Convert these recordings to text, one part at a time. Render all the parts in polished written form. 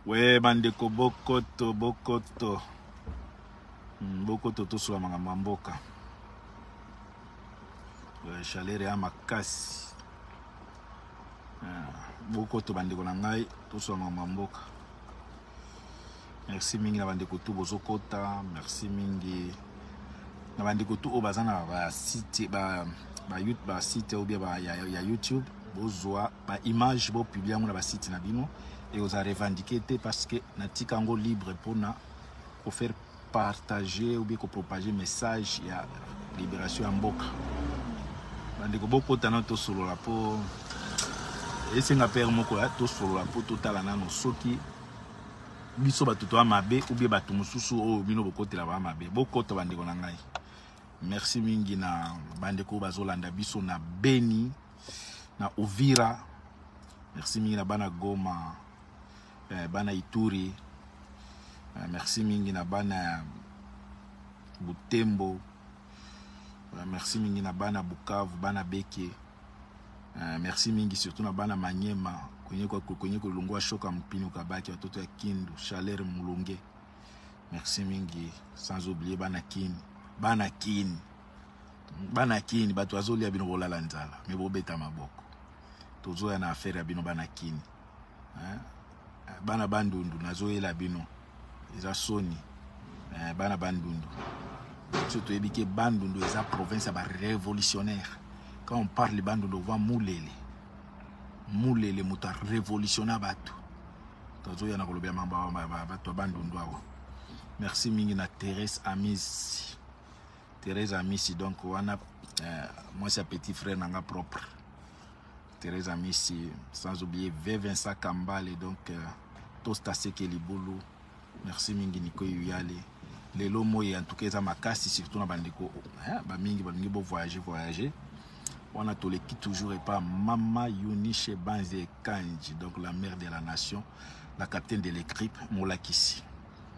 Ouais, bandeko bokoto bokoto. Bokoto to sula mboka. Chaleur ya makasi. Bokoto bandeko na ngai to sula mboka. Merci mingi na bandeko tu bozokota, merci mingi. Na bandeko tu obazana ba site ba site ou bien ya YouTube, bozwa ba image bo publier na ba site na bino et vous a revendiqué parce que natika ngo libre pour faire partager ou bien pour propager message ya libération ya mboka. Bandeko bokota na to solo la po esenga père moko ya to solo la po totala nano soki biso batuto mabe ou bien batu mususu o bino bokotela ba mabe bokota bandeko na ngai. Merci mingi na bandeko bazolanda biso na Beni na Uvira. Merci mingi na bana Goma, bana Ituri. Merci mingi na bana Butembo. Merci mingi na bana Bukavu, bana Beke. Merci mingi surtout na bana Manyema, kwenye ko lungwa shoka mpino kabaki watoto ya Kindu, Chaleur Mulunge. Merci mingi, sans oublier bana Kini. Bana Kini batu azolia bino bolala nzala, me bobeta maboko. Tozoya na affaire ya bino bana Kini. Bana Bandundu nazoyela bino. Eza soni. Bana Bandundu. Surtout ebike Bandundu eza province ba révolutionnaire. Quand on parle Bandundu, on voit Moulele. Moulele muta révolutionnaire batu. Tozoya na kolobia mamba batu Bandundu awo. Merci mingi na Thérèse Amis. Thérèse Amissi, donc wana moi c'est petit frère nanga propre. Thérèse Amissi, sans oublier V Vincent Kambale, donc Tosta Sekeli Boulou. Merci mingi Niko Yuyale. Lelo moye en tout cas ça makasi surtout na bandeko ba mingi bo voyager. On a tous les qui toujours et pas Mama Yunishe Banze Kanji, donc la mère de la nation, la capitaine de l'équipe Molakisi.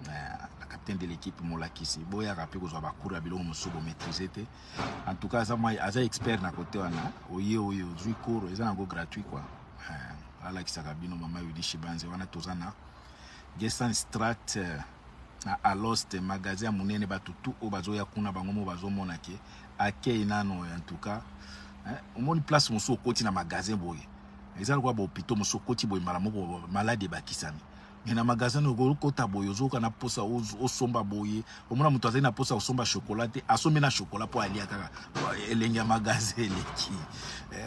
La capitaine de l'équipe Molakisi. Boya rappelé que ba cours abilo musubo maîtriser. En tout cas ça moi aza expert na côté wana. Oye zui cours eza ngo gratuit quoi. Ala kisaka bino Mama Yunishe Banze wana tozana. Gestan Strat na Alost magasin munene batutu o bazoya kuna bango mo bazomona ke akei nano en tout cas. Omoni place musu okoti na magasin boye. Ezali kwa ba hôpital musu okoti boye mala moko malade bakisami. Na magasin no kota boye ozoka na posa osomba boye. Omona mutu azali na posa osomba chocolat asombe na chocolat po alia kaka elenga magasin leki.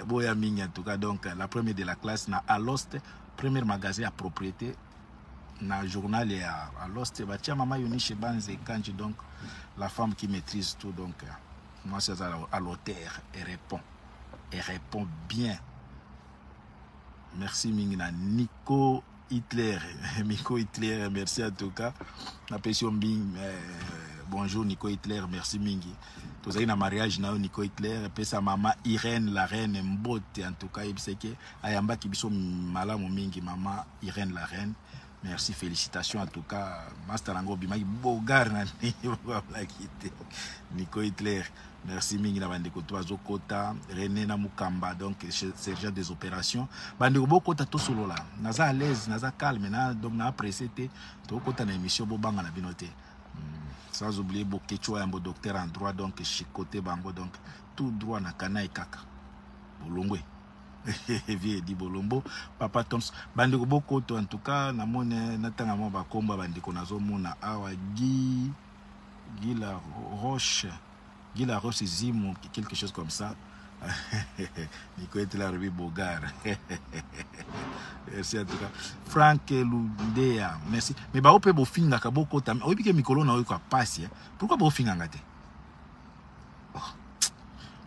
Boya mingi en tout cas donc la première de la classe na Alost, premier magasin à propriété na journal et à Alost batia Mama Yunishe Banze Kanji, donc la femme qui maîtrise tout, donc moi c'est à l'auteur et répond bien. Merci Mingina Nico Hitler, merci en tout cas. La pension Bing, bonjour Nico Hitler, merci Mingi. Tous avez un mariage na Nico Hitler, et sa maman Irène la reine Mbote, en tout cas il sait que ayamba qui biso malamu Mingi, maman Irène la reine. Merci, félicitations en tout cas. Master Lango Bimaki Bogar Nico Hitler. Merci mingi na bandeko to azokota René na Mukamba, donc sergent des opérations. Bandeko bokota to solo la. Naza à l'aise, naza calme na donc na apprécié to kota na émission bobanga na binote. Sans oublier Bokecho ya docteur en droit, donc Chikote bango, donc tout droit na kana kaka. Bolongwe. Vie di Bolombo Papa Toms bandeko bokoto en tout cas na mone natanga mo bakomba bandeko nazo mona awa Guy la Roche Zimo, quelque chose comme ça. Nico était là Ruby Bogar. Merci en tout cas. Frank Lundea, merci. Mais ba ope bo finga ka bokota obi ke mikolo na oyiko passe. Pourquoi bo finga ngate?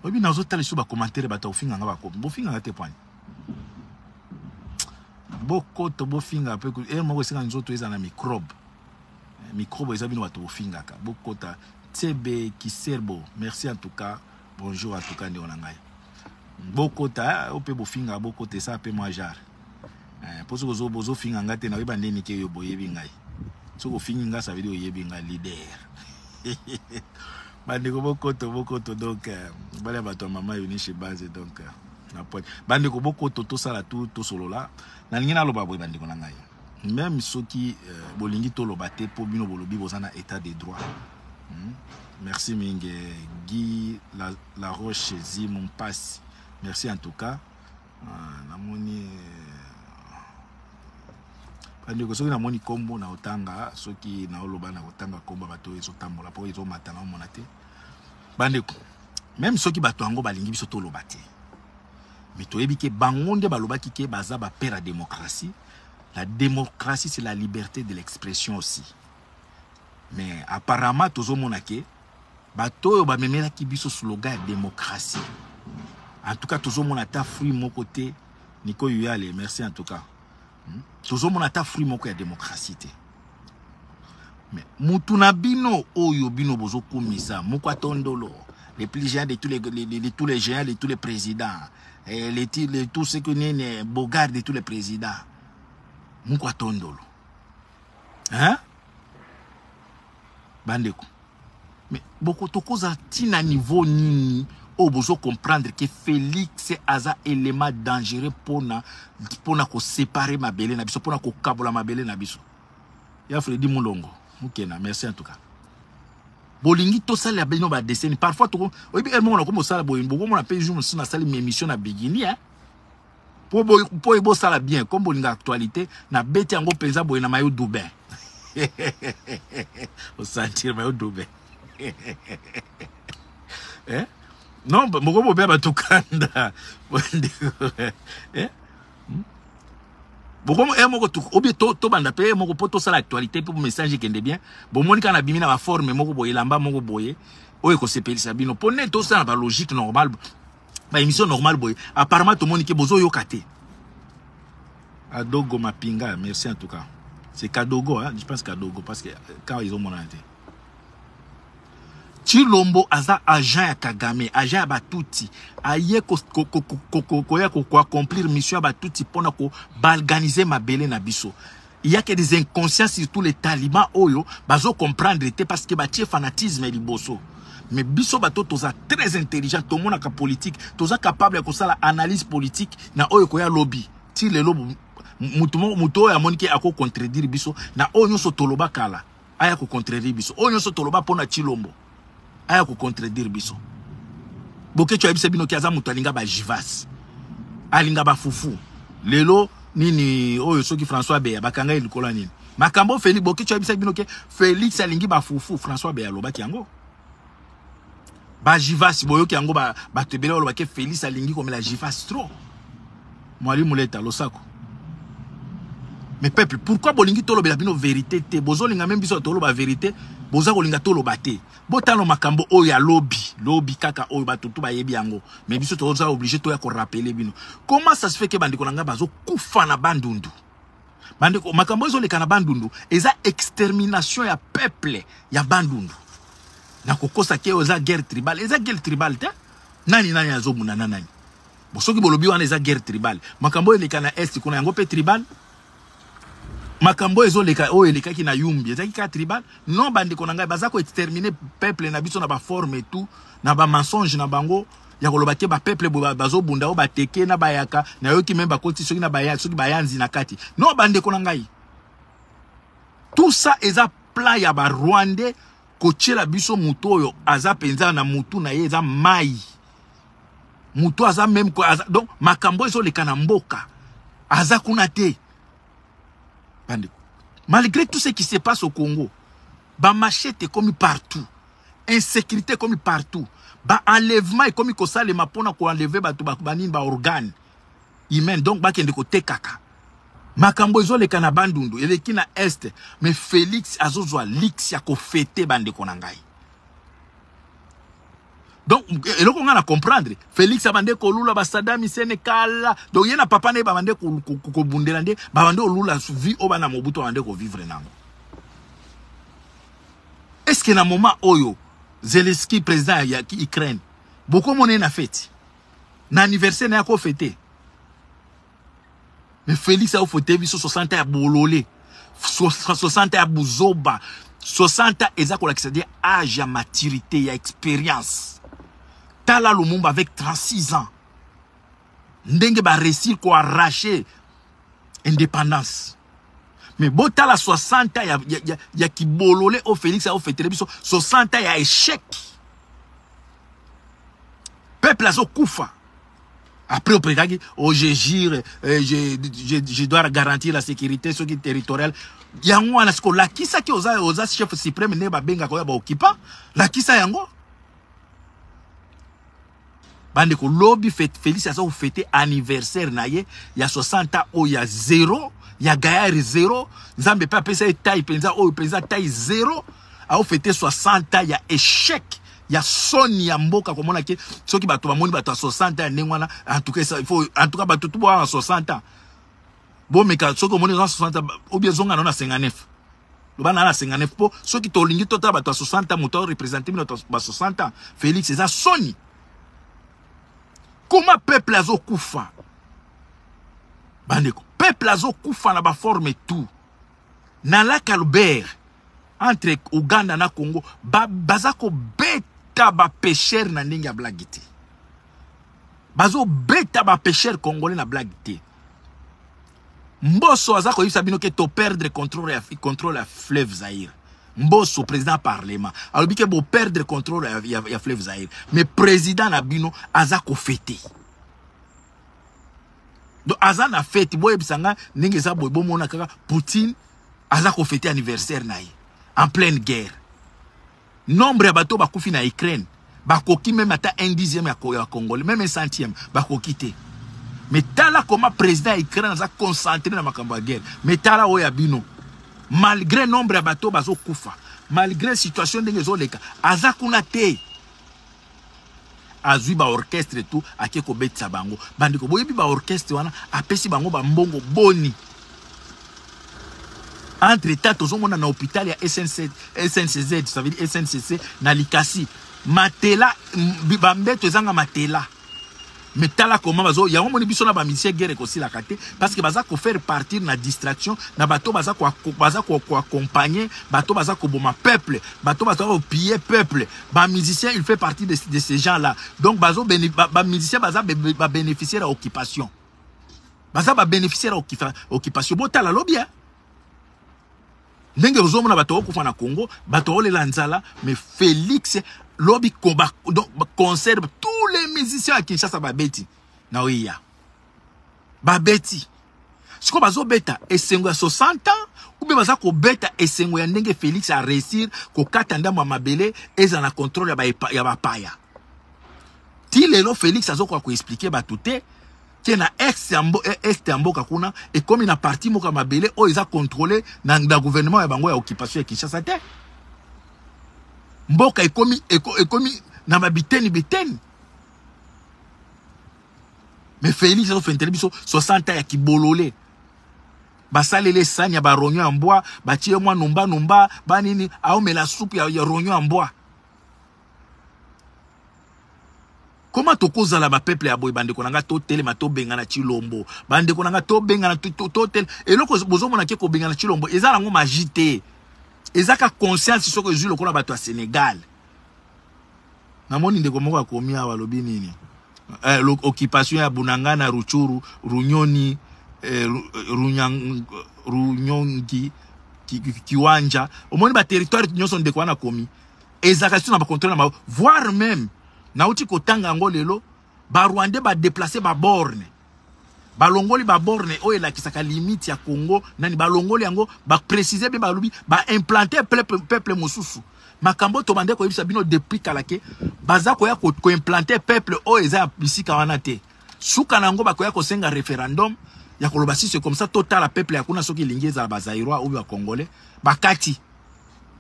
Obi na zo tali so ba commentaire ba ta ofinga nga ba ko. Bo finga ngate point. Bokoto bo finga pe ko mo ko singa nzoto eza na microbe. Microbe eza bino ba to finga ka. Bokota Tsebe Kiserbo, merci en tout cas. Bonjour en tout cas Néonangai. Bokota ope bo finga bokote ça pe moi jar. Pour ce que zo bozo finga ngate na weba ndeni ke yo boyebi ngai. So ko finga ça veut dire yebi ngai leader. Bandeko bokoto donc bala bato Mama Yunishe Banze donc na point bandeko bokoto to sala tout to solo la na ngina loba boy bandeko na ngai même ceux qui bolingi tolobate pour bino bolobi bozana état de droit. Merci mingi Guy la Roche zi mon passe. Merci en tout cas. Namoni parce que soki namoni kombo na otanga soki na oloba na otanga kombo bato ezotambola po ezomata na mona te. Bandeko même soki bato yango balingi biso tolobate. Mais toyebi ke bango nde balobaki ke baza ba père à démocratie. La démocratie, c'est la liberté de l'expression aussi. Mais apparemment, tozo monake, bato yo ba memela ki biso slogan démocratie. En tout cas, tozo monata fruit mon côté, Nico Yuyale, merci en tout cas. Tozo monata fruit mon côté démocratie. Mais mutuna bino oyo bino bozo komisa, moko tondolo, les plus géants de tous les géants de tous les présidents, et tous ceux que n'est Bogard de tous les présidents. Mukwa tondolo. Hein? Bandeko. Mais beaucoup de choses à niveau nini au besoin comprendre que Félix a un élément dangereux pour séparer ma belle na biso pour ko kabola ma belle na biso. Ya Freddy Mulongo. Mukena, merci en tout cas. Bolingi to sala bino ba dessin parfois to obi elmo na ko mo sala boyin boko mo na pe jour na sala émission na bigini hein. Pour ebo sala bien comme bolinga actualité na beti yango penza boye na mayo doubin. Au sentir mayo doubin. Eh? Non, moko bo be ba tukanda. Eh? Boko moko to obi to banda pe moko poto sala actualité pour message kende bien. Bo monika na bimina ba forme moko boye lamba moko boye. Oye ko sepelisa bino pone to sala ba logique normale. Ba émission normale boy. Apparemment tout le monde qui bozo yokate. Adogo Mapinga, merci en tout cas. C'est Kadogo, hein? Je pense Kadogo parce que quand ils ont mon année. Chilombo aza agent ya Kagame, agent ya Batuti, aye ko accomplir mission ya Batuti pona ko balganiser ma belle na biso. Il y a que des inconscients sur tous les talibans oyo bazo comprendre parce que ba tie fanatisme liboso. Mais biso bato toza très intelligent, tout le monde a politique, toza capable de faire analyse politique na oyo koya lobby. Ti le lobby muto ya monike ako contredire biso na oyo so toloba kala. Aya ko contredire biso. Oyo so toloba pona Chilombo. Aya ko contredire biso. Boke tu abise bino ki aza muto alinga ba jivas. Alinga ba fufu. Lelo nini oyo soki François Beya bakanga ilikola nini. Makambo Félix boke tu abise bino ke Félix alingi ba fufu François Beya lobaki yango. Ba jivas boyoki yango ba tebele oloba ke Félix alingi comme la jivas trop. Mwali muleta losako. Mais peuple, pourquoi bolingi tolo bela bino vérité te bozo linga même biso tolo ba vérité boza kolinga tolo bate botano makambo oyo ya lobby kaka oyo batutu ba yebi yango mais biso toza obligé to ya ko rappeler bino comment ça se fait que bandiko nanga bazo kufa na bandundu bandiko makambo zo leka na bandundu eza extermination ya peuple ya bandundu na kokosa ke oza guerre tribale te nani azomuna nani bosoki bolobi wana eza guerre tribale makambo leka na est kuna yango pe tribal makambo ezo leka o eleka ki na yumbi ezaki ka tribal non bande konanga baza ko exterminer peuple na biso na ba forme et tout na ba mensonge na bango ya koloba ke ba peuple bazo bunda o bateke na bayaka na yoki même ba koti soki na bayaka soki bayanzi na kati non bande konanga tout ça eza plan ya ba Rwandais ko tchela biso muto oyo aza penza na mutu na ye eza mai mutu aza même ko aza donc makambo ezo leka na mboka aza kuna te. Malgré tout ce qui se passe au Congo, ba machete comme partout, insécurité comme partout, ba enlèvement comme ko salema pona ko enlever ba to ba banini ba organe humain donc ba kende ko tekaka. Makambo ezo le kana bandundu eleki na est mais Félix azozwa lix ya ko fêter bande konangai. Donc, il faut comprendre. Félix a bandé ko lula ba Saddam Hussein kala. Donc, yena papa ne ba bandé ko bundelande, ba bandé lula vie o bana Mobutu bandé ko vivre nango. Est-ce que na moment oyo Zelensky président ya Ukraine, beaucoup monnaie na fête. Na anniversaire na ko fêter. Mais Félix a fêté biso 60 ya bololé. 60 ya buzoba. 60 ezako la c'est-à-dire âge ya maturité, ya expérience. Tala Lumumba avec 36 ans. Ndenge ba réussir ko arracher indépendance. Mais botala 60 ans ya kibolole au Félix a fait biso 60 ans ya échec. Peuple azo kufa. Après, je gire, je dois garantir la sécurité territoriale. Yango anasko la kisa ki oza chef suprême ne ba benga ko ya ba okipa. La kisa yango. Bande ko lobby Félix azo fêter anniversaire na ye ya 60 ans o ya 0, ya gayari 0. Nzambe pa pesa taille penza o penza taille 0. A fêter 60 ans ya échec. Ya soni ya mboka komona ke soki bato bamoni bato a 60 ans nengwana en tout cas ça il faut en tout cas bato tout ba 60 ans bon mais quand soki omoni 60 ans ou bien zonga na 59 lo bana na 59 po soki to lingi tota bato a 60 ans moto représenter bato ba 60 ans Félix c'est ça soni comment peuple azo kufa bandeko peuple azo kufa na ba forme tout na la Albert entre Uganda na Congo bazako beta ba pêcheur na ndenge ya blague te bazo beta ba pêcheur congolais na blague te Mbosso azako yisa bino ke to perdre contrôle ya fleuve Zaïre Mbosso président parlement alobi ke bo perdre contrôle ya fleuve Zaïre mais président na bino azako fêter donc azana fête boye bisanga ndenge za boye bomona kaka Poutine azako fêter anniversaire na ye en pleine guerre. Nombre de bateaux bakufi na Ukraine. Bakoki même ata 1/10 ya Congolais, même 1/100, bakoki te. Mais tala comment président Ukraine a concentré dans makambo guerre. Mais tala oya bino. Malgré nombre de bateaux bazo kufa, malgré situation de ngezoleka, azakuna te. Azui ba orchestre tout akeko betsa bango. Bandiko boyebi ba orchestre wana apesi bango ba mbongo boni. Entre temps, tous on a un hôpital, il y a SNCZ, ça veut dire SNCC, na Likasi. Matela, bambé, tu zanga matela. Mais tala comment bazo, ya on biso na ba musicien guerre aussi la kate parce que baza ko faire partir na distraction, na bato baza ko accompagner, bato baza ko boma peuple, bato baza ko piller peuple. Ba musicien, il fait partie de ces gens-là. Donc bazo ba musicien baza ba bénéficier à occupation. Baza ba bénéficier à occupation. Bo tala lobby. Ndenge rozomona bato okufa na Congo, bato olela nzala, mais Félix lobby combat donc conserve tous les musiciens à Kinshasa babeti. Na oya. Babeti. Siko bazo beta esengo ya 60 ans ou bien baza ko beta esengo ya ndenge Félix a réussir ko katanda mabele eza na contrôle ya ba paya. Ti lelo Félix azoko ko expliquer batute qui na est mboka kuna et comme il a parti moka mabele o ils a contrôlé na gouvernement ya bango ya occupation ya Kinshasa te mboka ekomi na mabiteni biteni mais Félix a fait biso 60 ans ya kibolole basalele sanya ba ronyo en bois batie mwa numba banini aomela soupe ya ronyo en bois. Comment to cause la peuple ya boy bande konanga to telema to benga na Chilombo bande konanga to benga na to tel et loko bozo mona ke ko benga na Chilombo ezala ngo magité ezaka conscience soko ezui lokola bato ya Sénégal na moni ndeko moko akomi awa lobi nini occupation ya Bunanga na Ruchuru Runyoni Runyongi Kiwanja omoni ba territoire nyonso ndeko wana komi ezaka sina ba contrôle na voire même na uti kotanga ngo lelo ba Rwandais ba déplacer ba borne ba longoli ba borne o ela kisaka limite ya Congo nani ba longoli yango ba préciser be ba lobi ba implanter peuple mosusu makambo to bande ko yebisa bino depuis kalake baza ko ya ko implanter peuple o eza bisika wana te suka nango ba ko ya ko senga référendum ya ko loba si c'est comme ça total peuple ya kuna soki lingeza ba zaïrois ou ba congolais ba kati.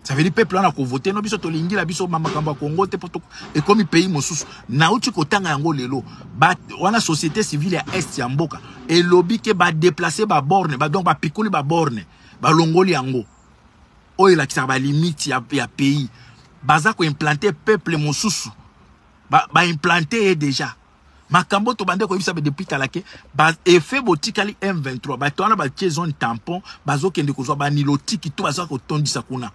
Ça veut dire peuple on a voté no biso to lingi la biso mama kamba Congo te poto et comme pays mosusu na uti kotanga yango lelo ba wana société civile ya est ya mboka et lobby ke ba déplacer ba borne ba donc ba pikoli ba borne ba longoli yango o ila ki ba limite ya pays baza ko implanter peuple mosusu ba implanter déjà makambo to bande ko yibisa depuis talake ba effet botikali M23 ba tona ba zone tampon bazo kende ko zo ba nilotiki to baza ko tondisa kuna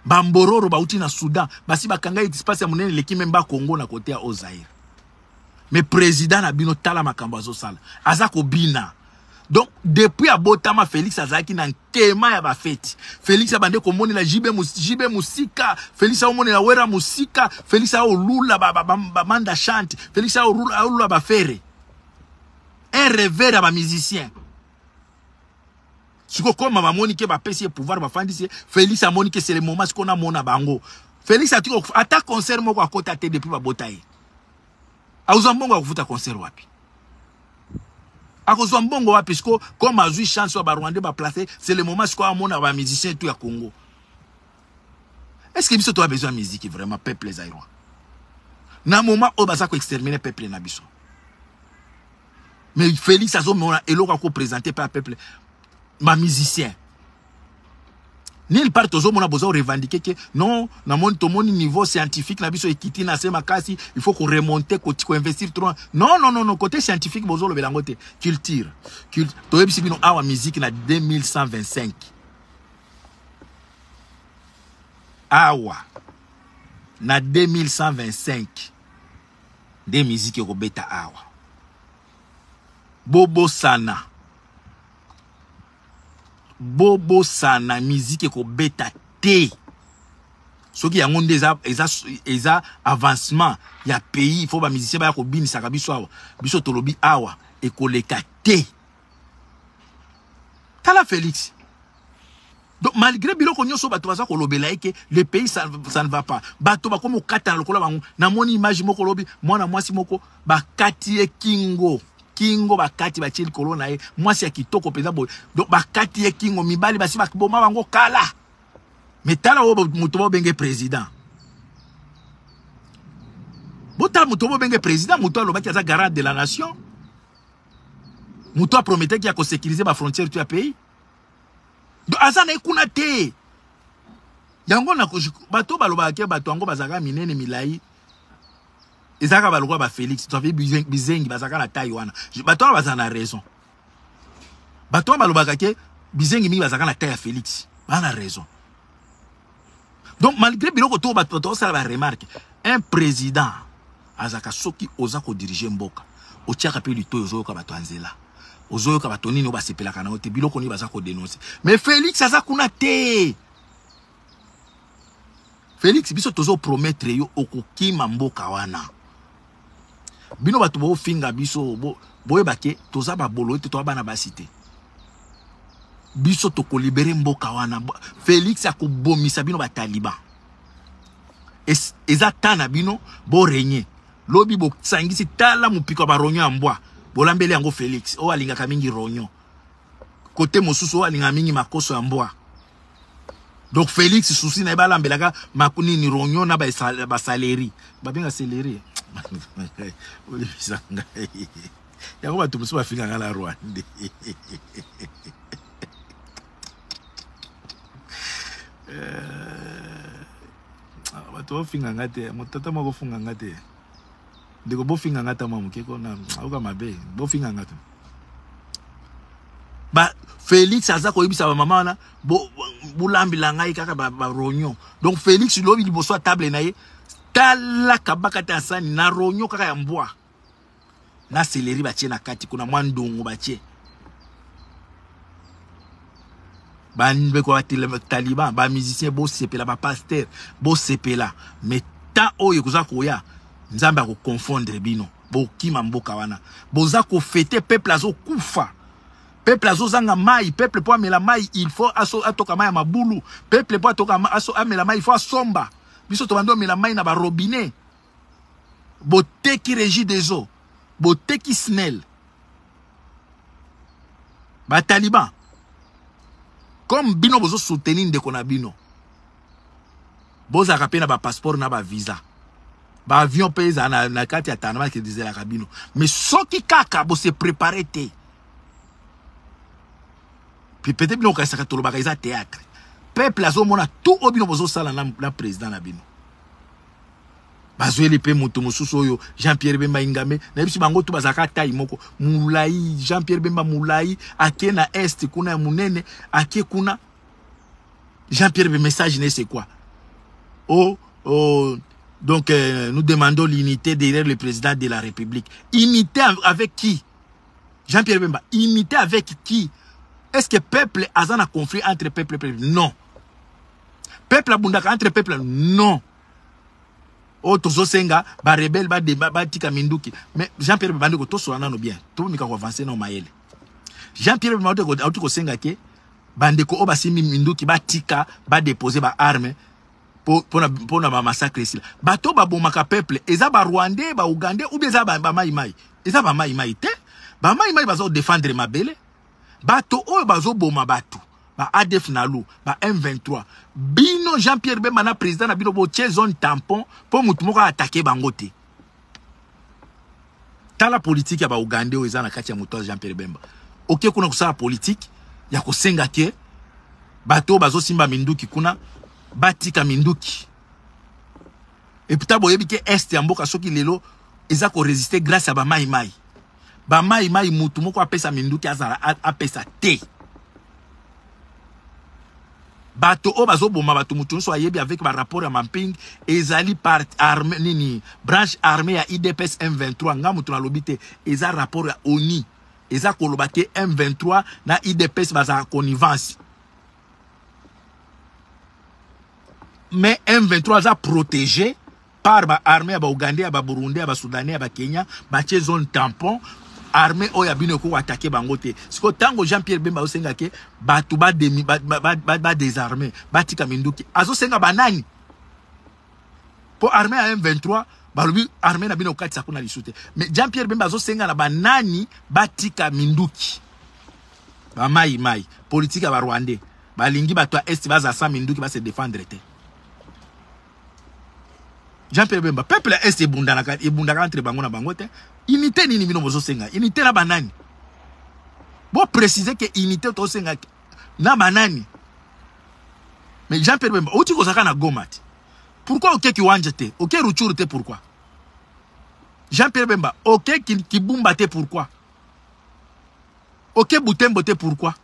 Bambororo bauti na Soudan basi bakanga espace ya munene leki memba Congo na côté ya Zaïre mais président na bino tala makambo azo sala azako bina Donc, depuis Abotama, Félix Azaki n'a qu'éma ya ba fête. Félix a bandé comme on la jibe musika. Félix a la wera musika. Félix a olula ba manda chante. Félix a olula ba fere. Un rêveur à ba musicien. Si comme ma monique ba pesi pouvoir ba fandi Félix a monique c'est le moment qu'on a mona bango. Félix a tuko ata concert moko à côté te depuis ba botaye. A uzambongo a kufuta concert wapi. A cause de mbongo wa puisque comme a eu chance wa Rwanda ba placer c'est le moment qu'on a mona ba musicien tout à Congo. Est-ce que biso to a besoin de musique vraiment peuple zaïrois? Na moment o baza ko exterminer peuple na biso. Mais Félix a mona eloko ko présenter par peuple ma musicien. Nil part toujours mon a besoin de revendiquer que non, na mon to mon niveau scientifique na biso ekiti na sema kasi, il faut qu'on remonte ko investir trop. Non, côté scientifique besoin le belangote culture. To ebisi bino awa musique na 2125. Awa na 2125. Des musiques ko beta awa. Bobo sana musique ko beta te. Ce qui y a un des avancement il y a pays il faut ba musicien ba ko binisa ka biso awa biso tolobi awa e ko leka te. Tala Félix. Donc malgré biloko nyonso bato baza ko lobela que le pays ça ne va pas. Bato ba komo kata na lokola bango na moni image moko lobi mwana mwasi moko ba kati e Kingo bakati ba chili kolona e mwasi ya kitoko peza boy. Donc bakati e Kingo mibali basi bakiboma bango kala. Metala o muto bo benge président. Bota muto bo benge président, muto alobaki aza garant de la nation. Muto a prometté qu'il a ko sécuriser ba frontière tu a pays. Donc azana ekuna te. Yango na ko bato balobaki bato ngo bazaka minene milai. Ezaka balokwa ba Félix, tu avais bizengi bazaka na Taïwan. Bato bazana raison. Bato balobaka ke bizengi mi bazaka na taille Félix. Bana raison. Donc malgré biloko to bato ça va remarque, un président azaka soki oza ko diriger mboka. Otiaka pe lito ozo ka bato anzela. Ozo ka bato nini ba sepelaka na ote biloko ni bazaka ko dénoncer. Mais Félix azakuna te. Félix biso tozo promettre yo okokima mboka wana. Bino bato bo finga biso boye bake toza ba bolo te to bana basité. Biso to ko libérer mboka wana. Félix akobomisa bino ba taliban. Ezatana bino bo régner. Lobi bo sangisi tala mupiko ba ronyo ambwa. Bolambele yango Félix o alinga kamingi ronyo. Côté mosusu o alinga mingi makoso ambwa. Donc Félix souci na balambelaka makuni ni ronyo na ba salaire. Ba benga salaire. Yako batu musu bafinga ngala Rwanda. Batu bafinga ngate, mutata mako funga ngate. Ndiko bofinga ngata mamu keko na oka mabe, bofinga ngata. Ba Félix aza ko yibisa ba mama na bulambi la ngai kaka ba ronyo. Donc Félix lobi liboso a table na ye tala kabaka tasani na ronyo kaka ya mbwa. Na céleri batie na kati kuna mwandongo batie. Banbe ko taliban ba musicien bo sepela ba pasteur bo sepela mais ta oyo kuza koya nzamba ko confondre bino bo kima mboka wana boza ko fêter peuple azo kufa. Peuple azozanga mai, peuple po amela mai, il faut atoka mai mabulu. Peuple po atoka amela mai, il faut asomba. Biso to bando amela mai na ba robinet. Bote qui régit des eaux. Bote qui snel. Ba taliban. Comme bino bozo soutenir ndeko na bino. Boza kapena ba passeport na ba visa. Ba avion pesa na kati ya tanama qui disait la cabino. Mais soki kaka bo se préparer te. Puis peut-être bien qu'on tolo bakaisa théâtre. Peuple azo mona tout obino bozo sala na président na bino. Bazweli pe mutu mususu oyo Jean-Pierre Bemba Ingame na biso bango to bazaka tayi moko mulai Jean-Pierre Bemba mulai ake na est kuna ya munene ake kuna Jean-Pierre Bemba message ne c'est quoi? Donc nous demandons l'unité derrière le président de la République. Unité avec qui? Jean-Pierre Bemba, unité avec qui? Est-ce que peuple a un conflit entre peuple et peuple? Non. Peuple a bundaka entre peuple? Non. Oh, tozo senga, ba rebelle, ba tika minduki. Mais Jean-Pierre Bemba, ndeko to soana no bien. To mika ko avancer no maele. Jean-Pierre Bemba, ndeko senga ke, bandeko o basimi minduki, ba tika, ba déposer ba arme, pour na massacre ici. Bato ba bomaka peuple, eza ba Rwandais, ba Ougandais, ou bien eza ba maïmaï. Eza ba maïmaï te. Ba maïmaï bazo défendre ma belle. Bato o bazo boma bato. Ba ADF Nalu, ba M23. Bino Jean-Pierre Bemba na président na bino bo zone tampon pour mutu moko attaquer bangote. Dans la politique ya ba Ougandais o eza na kati ya mutu Jean-Pierre Bemba. OK kuna kusala politique ya kosenga ke bato bazo simba minduki kuna batika minduki. Et puis boyebi ke est ya mboka soki lelo eza ko résister grâce à ba maïmaï. Ba maïmaï mutu moko apesa minduki azala apesa te. Bato o bazo boma bato mutu so ayebi avec ba rapport ya mapping ezali part armée nini branche armée ya IDPS M23 nga mutu na lobité eza rapport ya ONU eza koloba ke M23 na IDPS baza connivence. Mais M23 za protégé par ba armée ya ba Ougandais ya ba Burundais ya ba Soudanais ya ba Kenya ba zone tampon armée oya bino ko attaquer bangote. Siko tango Jean-Pierre Bemba osenga ke batu ba demi ba désarmé batika minduki azo senga banani pour armée à M23 balobi armée na bino kati sakuna lisute. Mais Jean-Pierre Bemba azo senga na banani batika minduki ba mai politique ya ba Rwandais balingi bato est baza sa minduki ba se défendre te. Jean-Pierre Bemba peuple est ebundaka entre bango na bangote. Unité nini bino bozo senga unité na banani bo préciser que unité to senga na banani. Mais Jean-Pierre Bemba oti ko saka na Goma te pourquoi OK kiwanja te OK Ruchuru te pourquoi Jean-Pierre Bemba OK Kibumba te pourquoi OK Butembo te pourquoi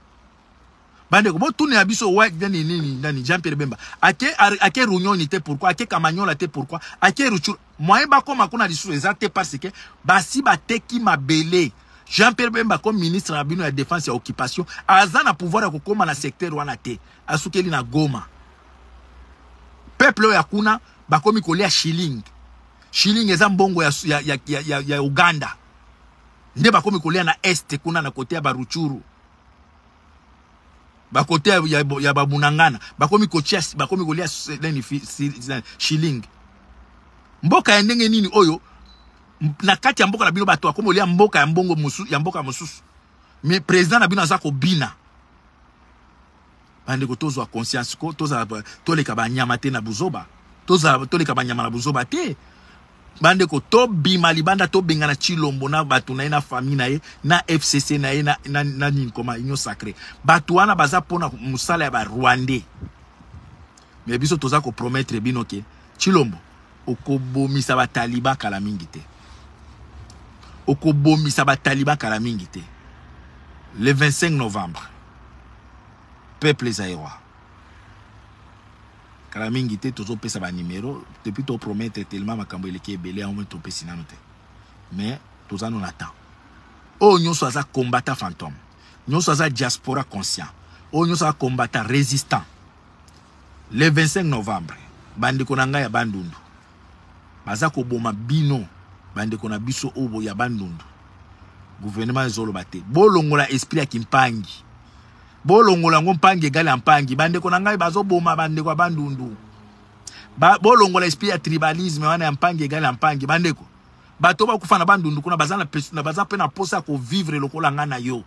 bande ko bo tune ya biso wa nani Jean-Pierre Bemba ake Réunion te pourquoi ake Kamanyola te pourquoi ake Ruchuru moi ba koma kuna lisu exacte parce que basi ba teki mabele Jean-Pierre Bemba comme ministre na bino ya défense et occupation azana pouvoir ko koma na secteur wana te asukeli na Goma peuple ya kuna ba komi kolia shilling eza mbongo ya Uganda nde ba komi kolia na est kuna na kote ya Baruchuru ba kote ya Babunangana ba komi kochia ba komi kolia shilling mboka ya ndenge nini oyo na kati ya mboka na bino bato akomolia mboka ya mbongo musu ya mboka mususu. Mais président na bino azako bina bande ko tozwa conscience ko toza toleka banyama te na buzoba toleka banyama na buzoba te bande ko to bima libanda to benga na Chilombo na bato na famille na ye na FCC na ye na nini koma union sacrée bato wana baza pona musala ya ba Rwandais. Mais biso toza ko promettre bino ke Chilombo okobomisa ba taliban kala mingi te okobomisa ba taliban kala mingi te. Le 25 novembre peuple zaïrois kala mingi te tozo pesa ba numéro depuis to promettre tellement makambo eleki ebele au moins to pesi nano te. Mais toza non attend o nyonso aza combattant fantôme nyonso aza diaspora conscient o nyonso aza combattant résistant. Le 25 novembre bande konanga ya bandundu baza ko boma bino bande kona biso obo ya bandundu gouvernement zolo bate bolongola esprit ya kimpangi bolongola ngompangi egal ampangi bande kona ngai bazo boma bande kwa bandundu bolongola esprit ya tribalisme wana ya mpangi egal ampangi bande ko bato ba kufa na bandundu kuna bazana baza pe na posa ko vivre lokola ngana yo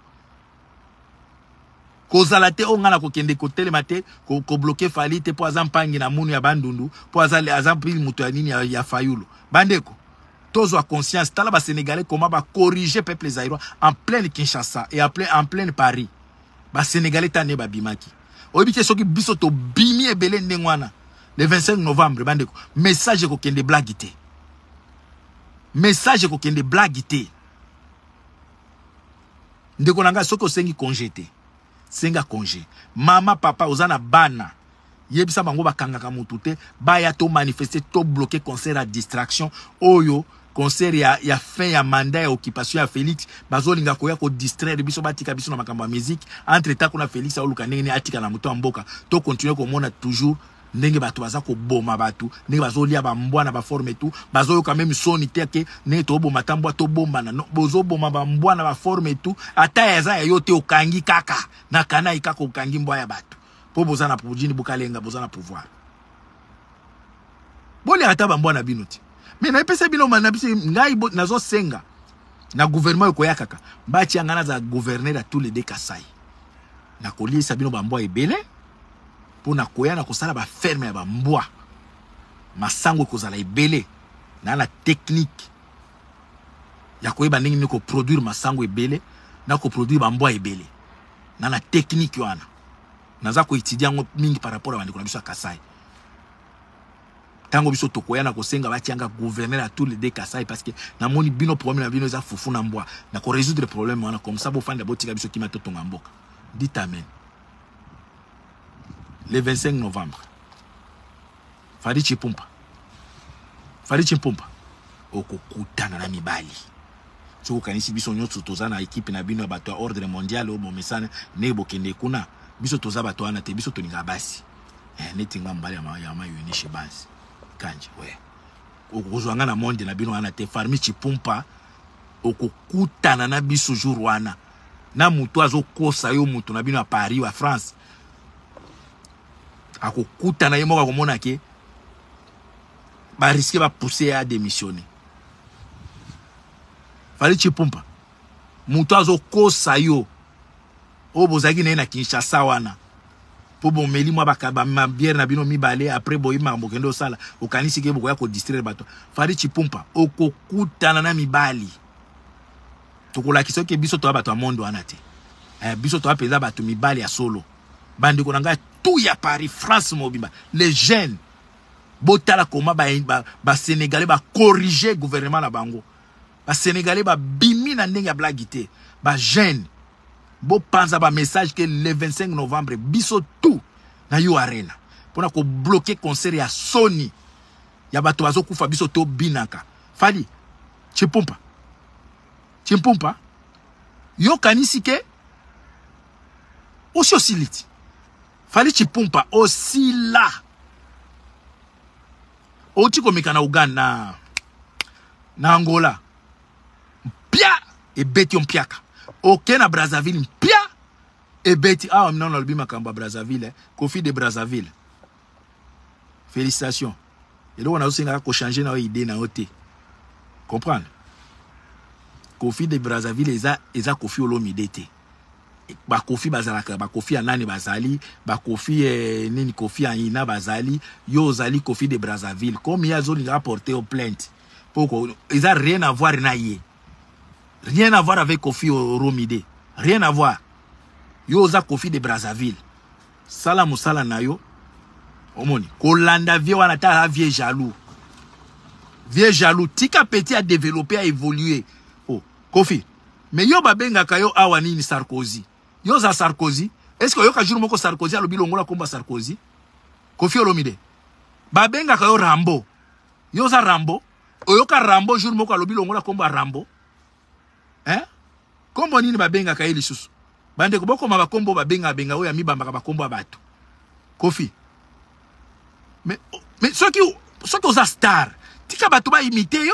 kozala te ongana ko kende ko telema te ko bloquer fali te po azampangi na munu ya bandundu po azali azampili muto ya nini ya fayulu bandeko tozo a conscience tala ba Sénégalais comment ba corriger peuple zaïrois en pleine Kinshasa et en pleine Paris ba Sénégalais tane ba bimaki oyebite soki biso to bimi ebele ndengwana le 25 novembre bandeko message ko kende blague te message ko kende blague te ndeko nanga soko sengi congé te senga congé mama papa ozana bana yebisa bango bakangaka mutu te baya to manifester to bloquer concert à distraction oyo concert ya fin ya mandat ya occupation ya Félix bazolinga koya ko distraire biso batika biso na makambo ya musique entre temps kuna Félix aoluka ndenge atika na moto mboka to continuer komona toujours ndenge bato baza ko boma bato ndenge bazolia ba mbwana ba forme tout bazoyoka même soni teke ne to boma tambwa to bomba na no bozo boma ba mbwana ba forme tout ata yaza yote okangi kaka na kana ikaka okangi mbwa ya bato po boza na pujini bukalenga boza na pouvoir boli ata ba mbwana binoti mais na pesa bino na bisi ngai nazo senga na gouvernement ko yakaka bachi ngana za gouverneur à tous les deux Kasai na kolisa bino ba mbwa ebele pona koya na kosala ba ferme ya ba mbwa masango kozala ebele na la technique ya koyeba ndenge ni ko produire masango ebele na ko produire ba mbwa ebele na la technique wana naza ko étudier ngo mingi par rapport à bandeko na biso Kasai tango biso tokoya na kosenga batianga gouverneur à tous les deux Kasai parce que na moni bino problème na bino za fufu na mbwa na ko résoudre le problème wana comme ça bo fanda botika biso ki matotonga mboka dit amen. Le 25 novembre Fally Chipumpa okokutana na mibali soko kanisi biso nyotso toza na équipe na bino bato ya ordre mondial o bomesana ne bokende kuna biso toza bato ana te biso toninga basi netinga mbali ya mayunishe basi kanje we okozwanga na monde na bino ana te Fally Chipumpa okokutana na biso jour wana na mutu azokosa yo mutu na bino a Paris wa France akokutana ye moko komona ke ba risquer ba pousser à démissionner Fally Chipumpa mutu azokosa yo o bozaki na Kinshasa wana po bomeli mwa bakaba bière na bino mibale après boyima mbokendo sala okanisi ke bokoya ko distraire bato Fally Chipumpa okokutana na mibali tokola kisoke biso to bato amondo wana te biso to apeza bato mibali ya solo bandi ko nanga tout ya Paris France mobimba les jeunes botala koma ba Sénégalais ba corriger gouvernement na bango ba Sénégalais ba bimi na ndenge ya blagité ba jeunes bo panza ba message que le 25 novembre biso tout na yo arena pona ko bloquer concert ya Sony ya bato bazo kufa biso to binaka Fally Chipumpa yo kanisi ke osiliti Fally Chipumpa osila otiko mekana Uganda na Angola mpia ebeti ompiaka oke na Brazzaville mpia ebeti non na lobima kamba Brazzaville Kofi de Brazzaville félicitations et donc on a aussi ko changer na idée na oté comprendre Kofi de Brazzaville eza Kofi Olomide te ba Kofi bazalaka ba Kofi anani bazali ba Kofi nini Kofi aina bazali yo zali Kofi de Brazzaville comme ya zone rapporté aux plaintes pourquoi ils a rien à voir na ye rien à voir avec Kofi Olomide rien à voir yo za Kofi de Brazzaville sala musala na yo omoni kolanda vie wana ta vie jaloux tika petit a développé a évolué Kofi mais yo babenga kayo awa nini Sarkozy yo za Sarkozy est-ce que yo ka jour moko Sarkozy alobi longola komba Sarkozy Kofi Olomide babenga kayo Rambo yo za Rambo oyo ka Rambo jour moko alobi longola komba Rambo kombo nini babenga kayo lisusu bande ko boko maba kombo babenga oya mibamba ka bakombo bato Kofi mais soki oza star tika bato ba imiter yo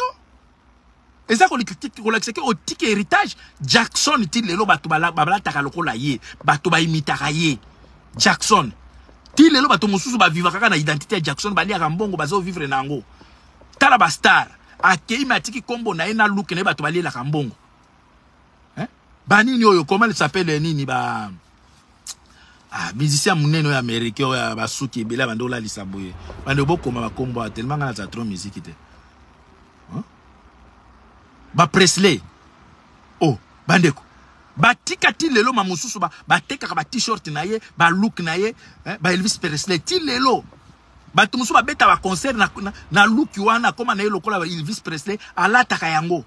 et ça qu'on l'explique au tic héritage Jackson ti lelo bato balataka lokola ye bato ba imitaka ye Jackson ti lelo bato mosusu ba vivre kaka na identité ya Jackson bali ya mbongo bazo vivre nango tala ba star akei matiki kombo na ena look ne bato bali la kambongo banini oyo comment il s'appelle nini ba musicien munene oyo américain oyo basuki bela bandola lisaboye bande bokoma ba kombo tellement ngana za trop musique te ba Presley bandeko batika ti lelo mamususu bateka ba t-shirt na ye ba look na ye ba Elvis Presley ti lelo bato mususu ba beta ba concert na look wana koma na ye lokola ba Elvis Presley alataka yango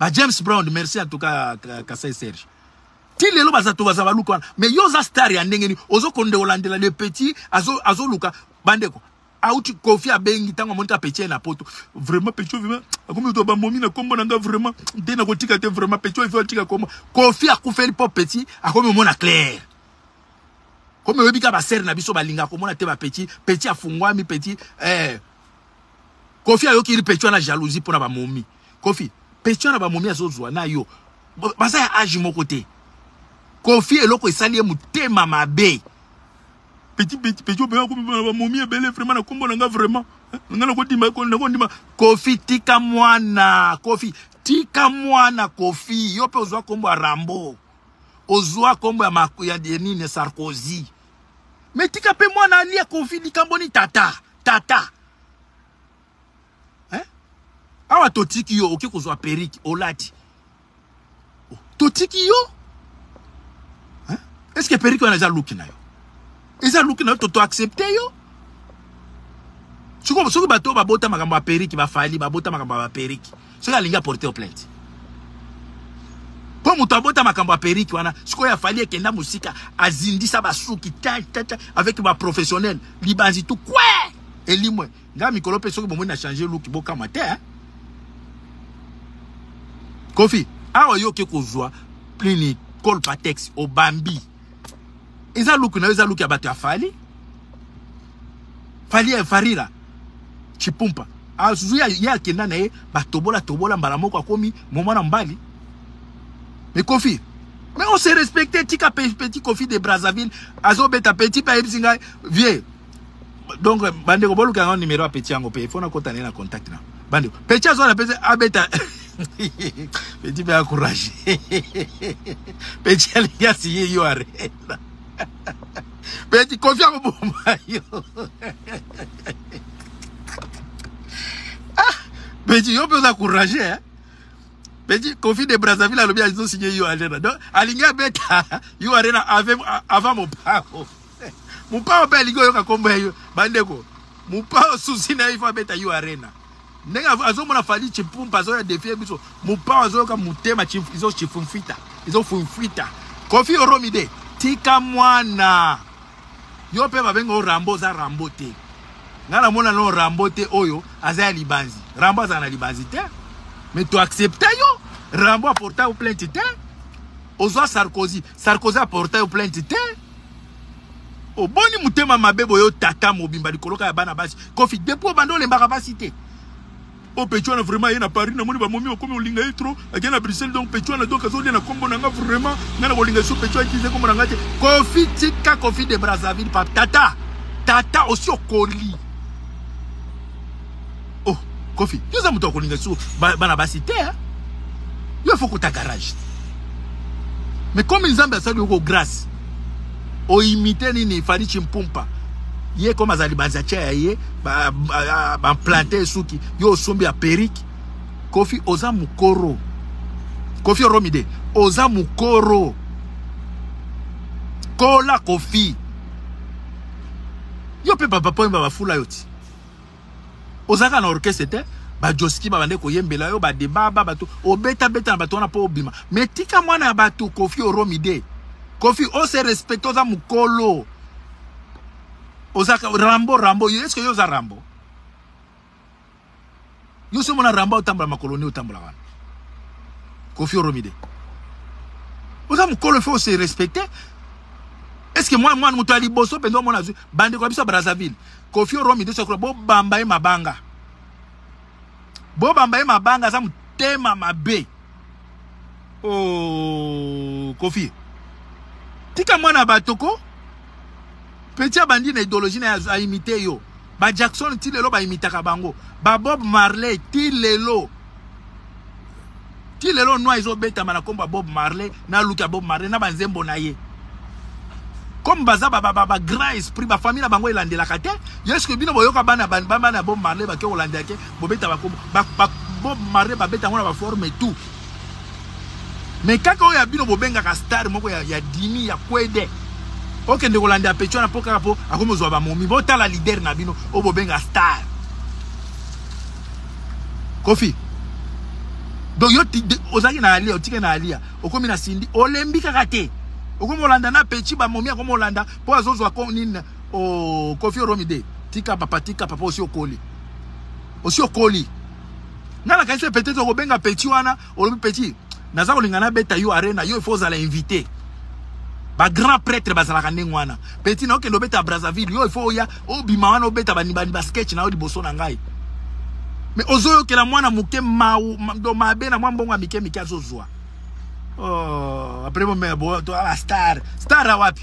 ba James Brown merci en tout cas Kasai Serge ti lelo bazato baza ba look wana mais yo za star ya ndenge ni ozo konde olandela le petit azo luka bandeko auti Kofi abengi tango monta Petit na poto vraiment Petit vraiment akomi to ba momi na kombo nanga vraiment dena ko tika te vraiment Petit il faut tika kombo Kofi akufeli po Petit akomi mona clair comme webika ba ser na biso balinga ko mona te ba Petit afungwami Petit Kofi ayoki ri Petit na jalousie pona ba momi Kofi Petit na ba momi azozwa na yo basa ya age moko te Kofi eloko esali mutema mabe Petit bien comme momi belé vraiment na kombo nanga vraiment ngana ko dimba ko ndima Kofi tika mwana Kofi yo pe ozwa kombo ya Rambo ozwa kombo ya nini Sarkozy mais tika pe mwana alia Kofi likamboni tata awa totiki yo oke kozwa periki olati totiki yo est-ce que periki wana za look na yo eza look na yo toto accepter yo soki bato babota makambo ya periki bafali babota makambo ya periki soki alingi porter plainte po muto abota makambo ya periki wana siko ya fali ekenda musika azindisa basuki ta avec ba professionnel libanzi tout quoi elimwe nga mikolo pe soki bomoni na changer look boka mate Kofi awa yo ke kozwa plini Colpatex obambi eza look na eza look ya bato ya fali farira chipumpa azuya ya kenda na ye batobola mbala moko akomi momana mbali mais Kofi mais on se respecte tika petit Kofi de Brazzaville azo beta Petit pa ebsinga vieux donc bandeko boluka nga numéro ya Petit yango pe fona kota na contact na bandeko Petit azo na pese abeta Petit pa courage Petit alia si yo arena Petit Kofi yango bomba yo Petit yo peut encourager Petit Kofi de Brazzaville a bien ils ont signé yo arena donc alinga beta yo arena avant mon pao pe aligo yo ka kombo yo bandeko mon pao susi na ifa beta yo arena nenga azomona fali chipumpa zo ya défier biso mon pao zo ka mutema izo chifumfita Kofi Olomide tika mwana yo pe babengo Rambo za Rambo te ngana mona no Rambo te oyo aza ya libanzi Rambo za na libanzi te mais tu acceptes yo Rambo a porté au plainte te ozwa Sarkozy a porté au plainte te oboni mutema mabebo yo tata mobimba likoloka ya bana basi Kofi depuis bando le mbaka basi te o Petit na vraiment yena Paris na moni ba momi okomi olinga etro akena Bruxelles donc Petit na donc azolia na kombo nanga vraiment ngana kolinga so Petit atize kombo nanga te Kofi tika Kofi de Brazzaville pa tata aussi okoli oh Kofi yo za muto kolinga so bana basi te yo faut que ta garage mais comme nzambe asali ko grâce o imiter nini fali chimpumpa ye comme azali banzacha ye ba planter suki yo sombi a periki Kofi oza mukoro Kofi Olomide oza mukoro kola Kofi yo pe papa po ba fula yoti ozaka na orchestre te ba joski ba bande ko yembela yo ba deba ba bato obeta na bato na po obima mais tika mwana ya bato Kofi Olomide Kofi o se respecte oza mukolo ozaka Rambo est-ce que yo za Rambo yo se mona Rambo otambola makoloni otambola wana Kofi Olomide oza mukolo faut se respecter est-ce que moi muto ali boso pendo mona zu bande ko biso Brazzaville Kofi Olomide so ko bo bamba e mabanga za mutema mabe oh Kofi tika mwana batoko Petit bandi na idéologie na a imité yo ba Jackson ti lelo ba imitaka bango ba Bob Marley ti lelo noa izo beta mana komba Bob Marley na luka Bob Marley na banzembo na ye comme baza ba grand esprit ba famille na bango elandela kate est-ce que bino boyoka bana Bob Marley ba ke olanda ke bobeta ba Bob Marley ba beta ngona ba forme tout mais kaka oya bino bobenga ka star moko ya dimi ya kwede ok ndeko landa Petit na poka po akomozwa ba momi bota la leader na bino obobenga star Kofi donc yo ozaki na alia otike na alia okomi na sindi olembika kate okomo landa na Petit ba momi akomo landa po azozwa ko nini o Kofi Olomide tika papa aussi au colis. Aussi au colis. Nana quand c'est peut-être au benga petit wana, au petit. Naza olingana beta yo arena, yo il faut aller inviter. Ba grand prêtre bazala kanengwana. Petit na okendo beta Brazzaville, yo il faut ya obima wana obeta bani ba sketch na odi boso na ngai. Mais ozoyo ke la mwana muke do mabe na mwambonga mike azozwa. Oh, après mon mère bo to la star a wapi?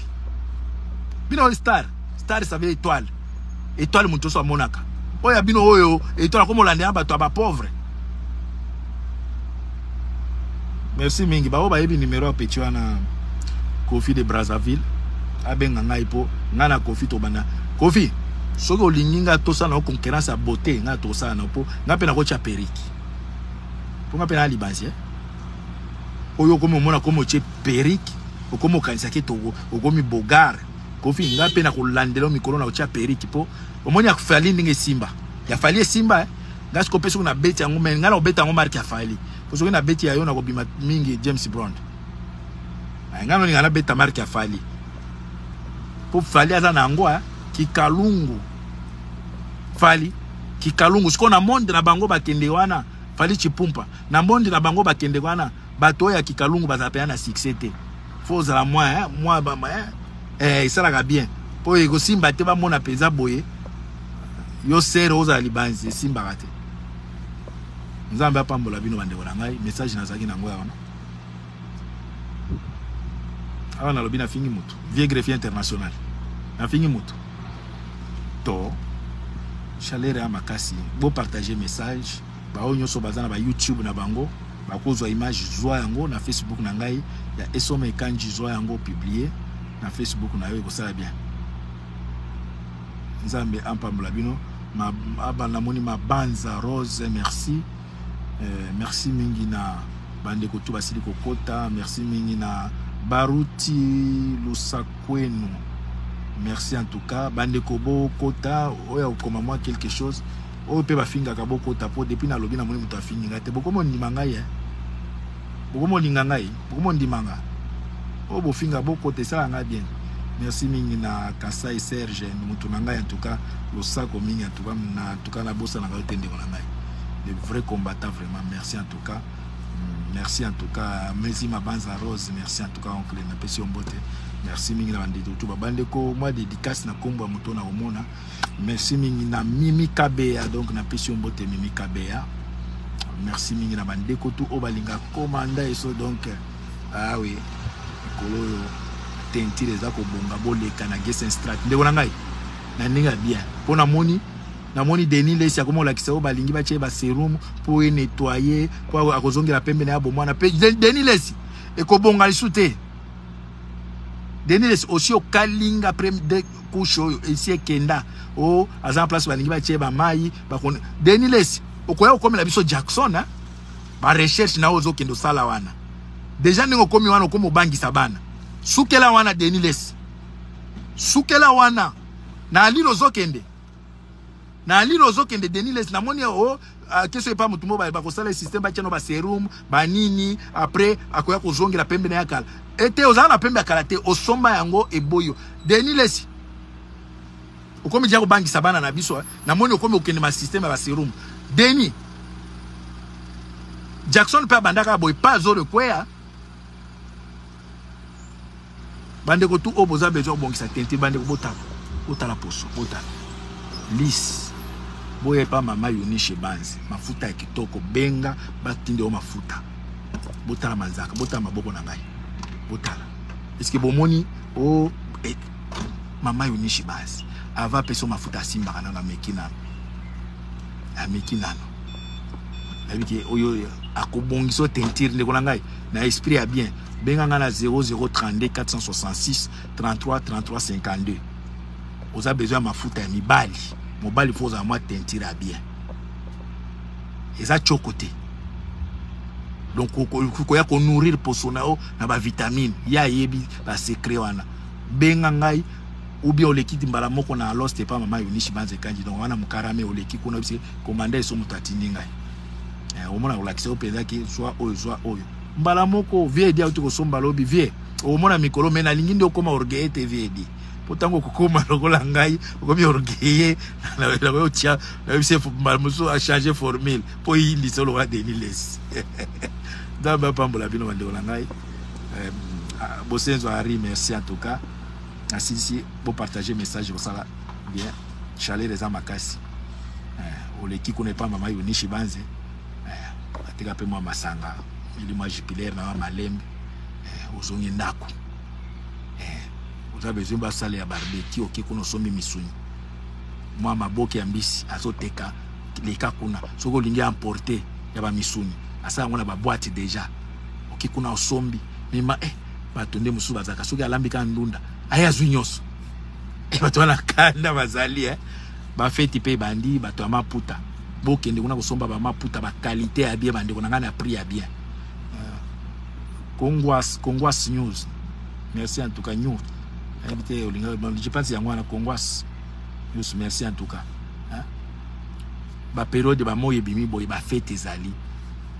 Bino star ça veut étoile. Étoile muto so monaka. Oya bino oyo étoile comme landé ba to ba pauvre. Merci mingi ba oba yebi numéro petit wana Kofi de Brazzaville. Abenga ngai po ngana Kofi to bana. Kofi soki olinginga tosa na concurrence à beauté nga tosa na po nga pe na ko cha periki. Po nga pe na libansi oyo komo mona komo che periki okomo kanisa ke to okomi bogar Kofi nga pe na ko landelo mikolo na cha periki po omoni akufali ndenge Simba ya fali Simba nga siko peso na beti yango men nga na beti yango marque ya fali po soki na beti ya yo na ko bima mingi James Brown nga no nga na beti marque ya fali po fali aza na ngo kikalungu fali kikalungu siko na monde na bango bakende wana fali chipumpa na monde na bango bakende wana bato ya kikalungu bazapeana succès te faut za moi ba ça la bien po ego Simba te ba mona peza boye yo sero oza libanzi Simba kate nzambe apambola bino bande wala ngai message na zaki na ngoya wana awa na lobina fingi mutu vieux greffier international na fingi mutu to chaleur makasi bo partager message ba onyo so bazana ba YouTube na bango ba kozwa image zwa yango na Facebook na ngai ya Esome Kanji zwa yango publier na Facebook na yo ko sala bien nzambe ampambola bino ma abana moni mabanza Rose merci merci mingi na bande ko tu basili kokota merci mingi na Baruti Lusakwenu. Merci en tout cas. Bande kobo kota oya okoma moi quelque chose. O pe ba finga ka boko tapo depuis na lobi na moni muta finga te boko mo ndimanga ye. Boko mo linganga ye. Boko mo ndimanga. O bo finga boko te sala nga bien. Merci mingi na Kasai Serge mutu nanga en tout cas Lusako mingi en tout cas na bossa na ga tende ko nanga. Le vrai combattant vraiment merci en tout cas. Merci en tout cas Mezi Mabanza Rose, merci en tout cas oncle na pesi ombote. Merci mingi na bande tout bande ko moi dédicace na kombo moto na omona. Merci mingi na Mimi Kabea donc na pesi ombote Mimi Kabea. Merci mingi na bande ko tout obalinga commanda eso donc ah oui kolo tentire za ko bonga boleka na Gesen Strat ndeko na ngai na ninga bien pona moni na moni Denis Lesi akomo la kisao balingi ba cheba serum pour nettoyer pour akozongela pembe na yabo mwana pe Denis Lesi e ko bonga lisute Denis Lesi aussi au kalinga après de kusho ici kenda o azan place balingi ba cheba mai ba Denis Lesi okoya okomela biso Jackson ba recherche na ozo kendo sala wana déjà ningo komi wana komo bangi sabana sukela wana Denis Lesi sukela wana na lilo zokende na lilo zokende Denis Lesi na moni o keso epa mutumbo ba ko sala système ba cheno ba serum ba nini après akoya ko zongela pembe na yakala ete ozana pembe yakala te osomba yango eboyo Denis Lesi okomi dia ko bangi sabana na biso na moni okomi okende ma système ba serum Denis Jackson pe bandaka boy pas zo de kwea bande ko tout oboza bezo bongisa tente bande ko botala poso botala lis boye pa mama Yunishe Banzi mafuta ya kitoko benga batinde o mafuta botala manzaka botala maboko na ngai botala est-ce que bomoni o mama Yunishe Banzi ava peso mafuta simba kana na mekinano a mekinano abiki oyo akobongiso tentire ndeko na ngai na esprit ya bien benga ngana 0032 466 33 33 52 oza besoin mafuta ya mibali mobali faut za moi tentire à bien eza chokote donc koya ko nourrir posonao na ba vitamine ya yebi ba secret wana benga ngai ou bien olekiti mbala moko na lost pa mama Yunishe Banzi Kanji donc wana mukarame oleki kuna bise commander so mutatini ngai omona olakisa opeza ki soit oyo mbala moko vie dia uti ko somba lobi vie omona mikolo mena lingi ndio koma orgueil te vie di Potango kokoma lokola ngai, okomi orgueillé na ko tia, na se malmuso a changer formule po yindi solo wa Denis Les. Daba pambola bino bande ngai. Bosenzo Harry, merci en tout cas. Si pour partager message ça bien. Chalet les amakasi. Oleki connaît pas mama Yoni Shibanze. Ateka pe moi masanga. Il moi jupilaire na malembe. Ozongi ndako. Vous avez besoin de saler à barbecue ok kono sombi misuni. Moi maboke ya mbisi azoteka leka kuna. Soko lingi emporter ya ba misuni. Asa ngona ba boîte déjà. Ok kuna osombi. Mima batonde musu bazaka soki alambika ndunda. Aya zunyoso. Bato wana kanda bazali ba feti pe bandi bato amaputa. Bokende kuna kosomba ba maputa ba qualité ya bien bandi kuna ngana prix ya bien. Congoas News. Merci en tout cas News. Je pense yango na Congoas News, merci en tout cas. Ba période ba moye bimi boy ba fete ezali.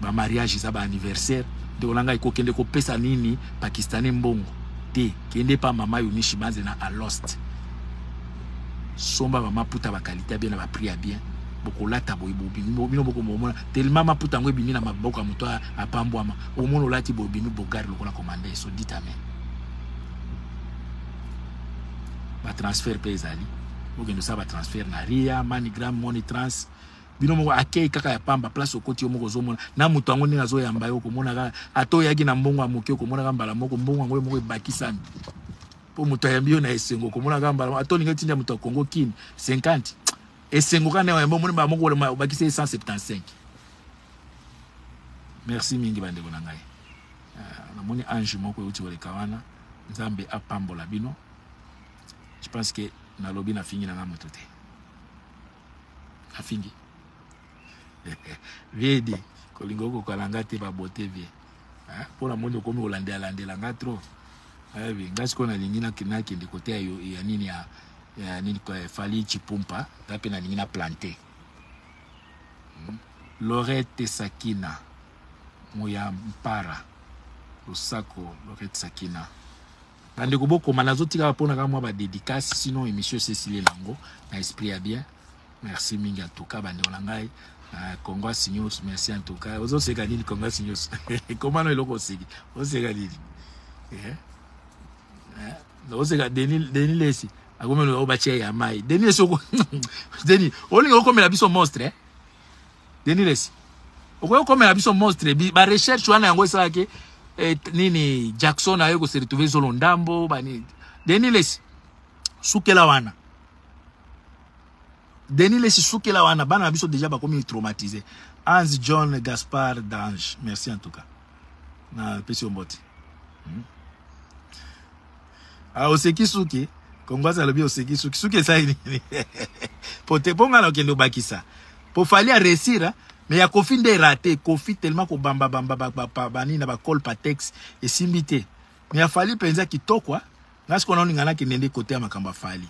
Ba mariage za ba anniversaire de olanga ikokende ko pesa nini Pakistanais mbongo. Te kende pa mama Yoni Shibanze na a lost. Somba mama puta ba qualité bien na ba prix bien. Boko lata boy bino boko momona tellement maputa ngwe bimi na maboko muto apambwama omono lati boy bimi bogari lokola commander so dit amen. Ba transfert pezali okendo sa ba transfert na ria manigram money trans bino moko akei kaka ya pamba place okoti omoko zomona na muto ngo ninga zo yamba yo komona ka ato yaki na mbongo amoki komona ka mbala moko mbongo ngo moko bakisani po muto yambiyo na esengo komona ka mbala ato ninga tinja muto Kongo kin 50 esengo kana ya mbongo ba moko bakise 175. Merci mingi bande bona ngai na moni ange moko uti wale kawana nzambe apambola bino. Je pense que na lobi na fingi na ngamoto te afingi viedi kolingo ko kalanga te ba bote vie pour la monde komi olande alande langa trop ngasi ko na lingina kinaki ndi kote ya nini ya nini ko fali chipumpa tape na lingina planter Lorette Sakina moya mpara Osako Lorette Sakina bande ko boko manazotika pona kama ba dédicace sinon émission Cécile Lango na esprit ya bien. Merci mingi en tout cas bande olangai Congoas News, merci en tout cas. Ozo seka nini Congoas News. Comment no eloko seki? Ozo seka nini? Ozo seka Denis Lesi. Agome lo bache ya mai. Denis soko. Denis, olingo okomela biso monstre Denis Lesi. Okomela biso monstre ba recherche wana yango esaka nini Jackson ayo ko se retrouver solo ndambo bani Denis Lesi sukela wana Denis Lesi sukela wana bana biso déjà ba komi traumatisé. Hans John Gaspard Dange, merci en tout cas na pesi mboti oseki suki Kongwaza lobi oseki suki ça pote ponga na kendo bakisa po fali a réussir. Mais il y a Kofi de raté, Kofi tellement ko bamba bani na ba col patex et simbité. Mais il a fallu penser qui to quoi. Là ce qu'on a ngana ki nende côté ya makamba fali.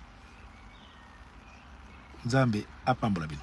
Nzambe apambola bino.